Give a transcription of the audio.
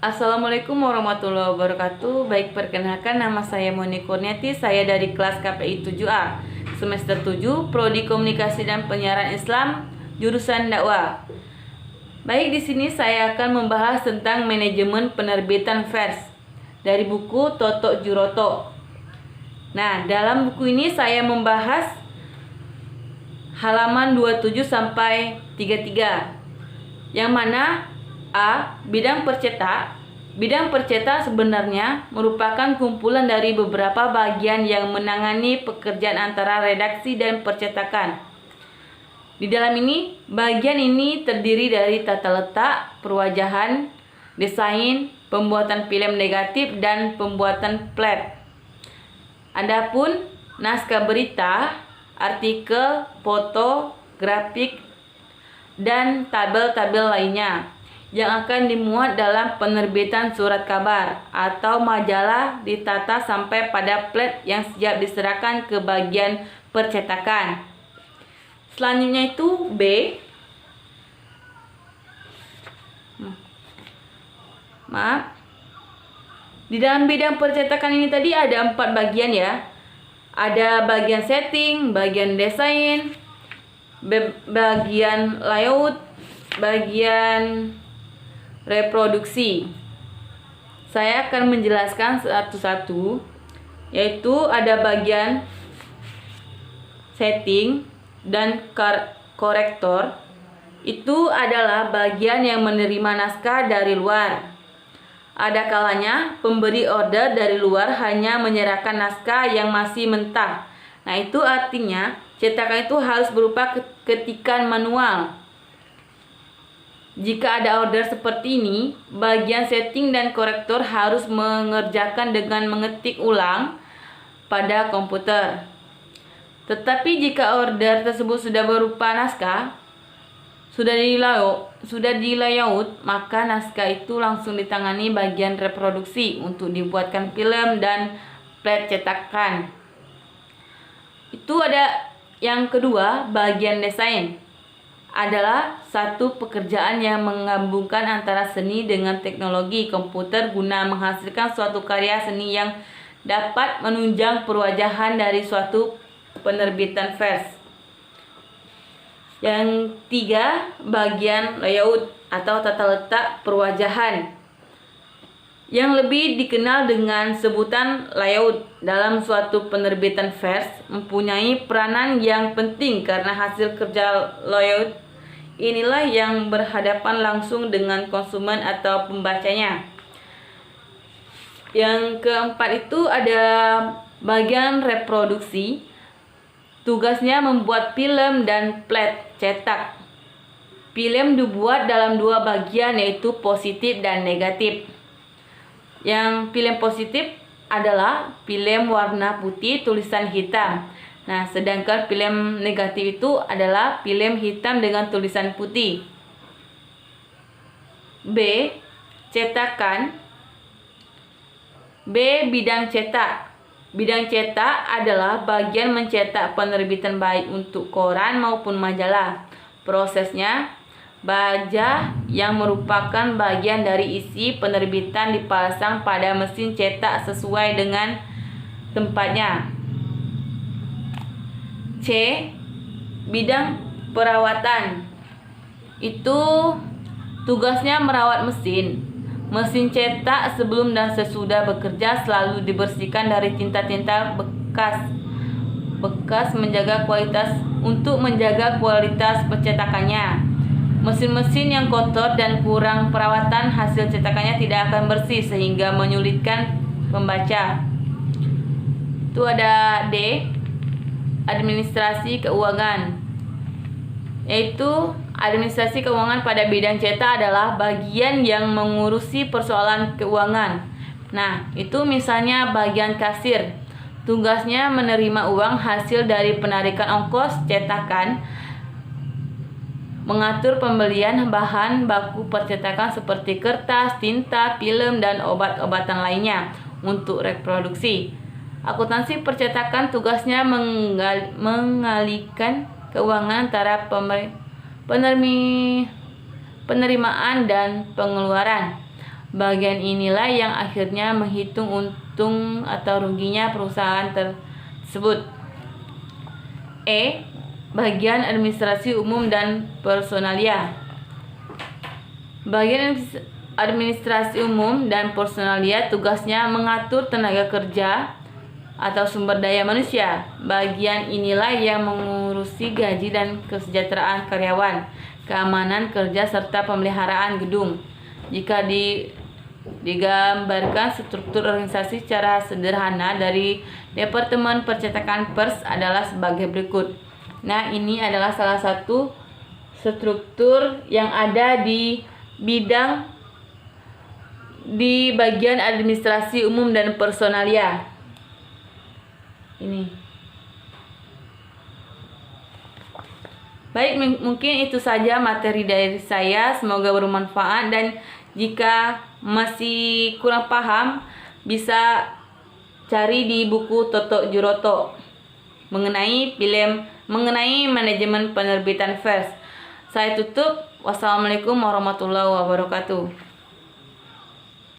Assalamualaikum warahmatullahi wabarakatuh. Baik, perkenalkan nama saya Moni Kurniati. Saya dari kelas KPI 7A, semester 7, Prodi Komunikasi dan Penyiaran Islam, jurusan dakwah. Baik, di sini saya akan membahas tentang manajemen penerbitan vers dari buku Toto Juroto. Nah, dalam buku ini saya membahas halaman 27 sampai 33. Yang mana A. Bidang percetak. Bidang percetak sebenarnya merupakan kumpulan dari beberapa bagian yang menangani pekerjaan antara redaksi dan percetakan. Di dalam ini, bagian ini terdiri dari tata letak, perwajahan, desain, pembuatan film negatif, dan pembuatan plat. Adapun naskah berita, artikel, foto, grafik, dan tabel-tabel lainnya yang akan dimuat dalam penerbitan surat kabar atau majalah ditata sampai pada plat yang siap diserahkan ke bagian percetakan. Selanjutnya itu B. Di dalam bidang percetakan ini tadi ada 4 bagian ya. Ada bagian setting, bagian desain, bagian layout, bagian reproduksi. Saya akan menjelaskan satu-satu, yaitu ada bagian setting dan korektor. Itu adalah bagian yang menerima naskah dari luar. Ada kalanya pemberi order dari luar hanya menyerahkan naskah yang masih mentah. Nah, itu artinya cetakan itu harus berupa ketikan manual. Jika ada order seperti ini, bagian setting dan korektor harus mengerjakan dengan mengetik ulang pada komputer. Tetapi jika order tersebut sudah berupa naskah, sudah di layout, maka naskah itu langsung ditangani bagian reproduksi untuk dibuatkan film dan plat cetakan. Itu ada yang kedua, bagian desain. Adalah satu pekerjaan yang menggabungkan antara seni dengan teknologi komputer guna menghasilkan suatu karya seni yang dapat menunjang perwajahan dari suatu penerbitan vers. Yang tiga, bagian layout atau tata letak perwajahan, yang lebih dikenal dengan sebutan layout dalam suatu penerbitan vers, mempunyai peranan yang penting karena hasil kerja layout inilah yang berhadapan langsung dengan konsumen atau pembacanya. Yang keempat itu ada bagian reproduksi. Tugasnya membuat film dan plat cetak. Film dibuat dalam 2 bagian, yaitu positif dan negatif. Yang film positif adalah film warna putih tulisan hitam. Nah, sedangkan film negatif itu adalah film hitam dengan tulisan putih. B. Cetakan. B. Bidang cetak. Bidang cetak adalah bagian mencetak penerbitan baik untuk koran maupun majalah. Prosesnya, baja yang merupakan bagian dari isi penerbitan dipasang pada mesin cetak sesuai dengan tempatnya. C. Bidang perawatan. Itu tugasnya merawat mesin. Mesin cetak sebelum dan sesudah bekerja selalu dibersihkan dari tinta-tinta bekas untuk menjaga kualitas percetakannya. Mesin-mesin yang kotor dan kurang perawatan, hasil cetakannya tidak akan bersih sehingga menyulitkan pembaca. Itu ada D. Administrasi keuangan, yaitu administrasi keuangan pada bidang cetak adalah bagian yang mengurusi persoalan keuangan. Nah, itu misalnya bagian kasir. Tugasnya menerima uang hasil dari penarikan ongkos cetakan, mengatur pembelian bahan baku percetakan seperti kertas, tinta, film, dan obat-obatan lainnya untuk reproduksi. Akuntansi percetakan tugasnya mengalihkan keuangan antara penerimaan dan pengeluaran. Bagian inilah yang akhirnya menghitung untung atau ruginya perusahaan tersebut. E. Bagian administrasi umum dan personalia. Bagian administrasi umum dan personalia tugasnya mengatur tenaga kerja atau sumber daya manusia. Bagian inilah yang mengurusi gaji dan kesejahteraan karyawan, keamanan kerja serta pemeliharaan gedung. Jika digambarkan struktur organisasi secara sederhana dari Departemen Percetakan Pers adalah sebagai berikut. Nah, ini adalah salah satu struktur yang ada di bagian administrasi umum dan personalia. Ini. Baik, mungkin itu saja materi dari saya. Semoga bermanfaat, dan jika masih kurang paham bisa cari di buku Toto Juroto mengenai manajemen penerbitan vers. Saya tutup. Wassalamualaikum warahmatullahi wabarakatuh.